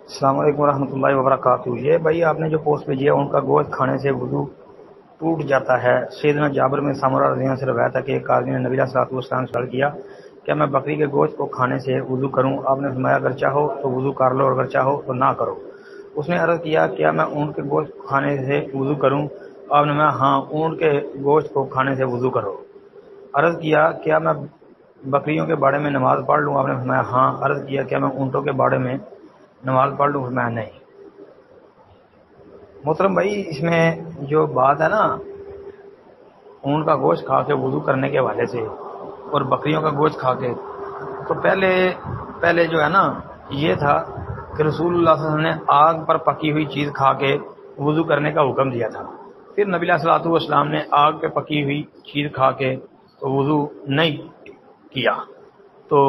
السلام علیکم ورحمۃ اللہ وبرکاتہ۔ یہ بھائی آپ نے جو پوسٹ بھیجی ہے، ان کا گوشت کھانے سے وضو ٹوٹ جاتا ہے۔ سیدنا جابر میں سامورہ رضی اللہ عنہ سے روایت ہے کہ ایک آدمی نے نبی علیہ الصلوۃ والسلام سے سوال کیا، کیا میں بکری کے گوشت کو کھانے سے وضو کروں؟ آپ نے فرمایا اگر چاہو تو وضو کر لو اور اگر چاہو تو نہ کرو۔ اس نے عرض کیا کیا میں اونٹ کے گوشت کھانے سے وضو کروں؟ آپ نے فرمایا ہاں، اونٹ کے گوشت کو کھانے سے وضو کرو۔ عرض کیا کیا میں بکریوں کے باڑے میں نماز پڑھ لوں؟ آپ نے فرمایا ہاں۔ عرض کیا کیا میں اونٹوں کے باڑے میں نماز پڑھ لوں؟ فرمایا نہیں۔ محترم بھائی، اس میں جو بات ہے نا اونٹ کا گوشت کھا کے وضو کرنے کے حوالے سے اور بکریوں کا گوشت کھا کے، تو پہلے جو ہے نا یہ تھا کہ رسول اللہ صلی اللہ علیہ وسلم نے آگ پر پکی ہوئی چیز کھا کے وضو کرنے کا حکم دیا تھا۔ پھر نبی علیہ الصلوۃ والسلام نے آگ پہ پکی ہوئی چیز کھا کے وضو نہیں کیا۔ تو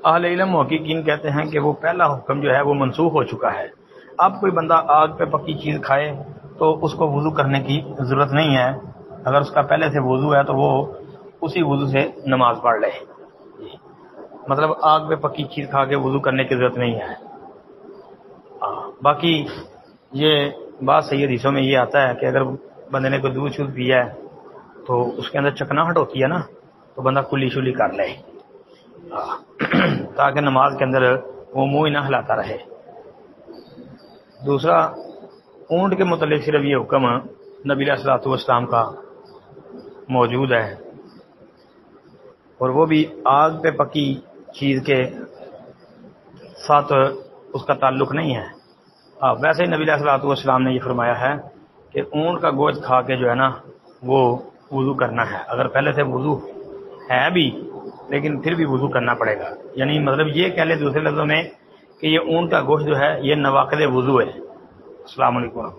اہل علم محققین کہتے ہیں کہ وہ پہلا حکم جو ہے وہ منسوخ ہو چکا ہے۔ اب کوئی بندہ آگ پہ پکی چیز کھائے تو اس کو وضو کرنے کی ضرورت نہیں ہے۔ اگر اس کا پہلے سے وضو ہے تو وہ اسی وضو سے نماز پڑھ لے۔ مطلب آگ پہ پکی چیز کھا کے وضو کرنے کی ضرورت نہیں ہے۔ باقی یہ بات صحیح حدیثوں میں یہ آتا ہے کہ اگر بندے نے کوئی دودھ شودھ پیا ہے تو اس کے اندر چکناہٹ ہوتی ہے نا، تو بندہ کلی شلی کر لے تاکہ نماز کے اندر وہ منہ ہی نہ ہلاتا رہے۔ دوسرا، اونٹ کے متعلق صرف یہ حکم نبی علیہ الصلوۃ والسلام کا موجود ہے، اور وہ بھی آگ پہ پکی چیز کے ساتھ اس کا تعلق نہیں ہے۔ ویسے ہی نبی علیہ الصلوۃ والسلام نے یہ فرمایا ہے کہ اونٹ کا گوشت کھا کے جو ہے نا وہ وضو کرنا ہے۔ اگر پہلے سے وضو ہے بھی لیکن پھر بھی وضو کرنا پڑے گا، یعنی مطلب یہ کہہ لیں دوسرے لفظوں میں کہ یہ اونٹ کا گوشت جو ہے یہ نواقض وضو ہے۔ السلام علیکم۔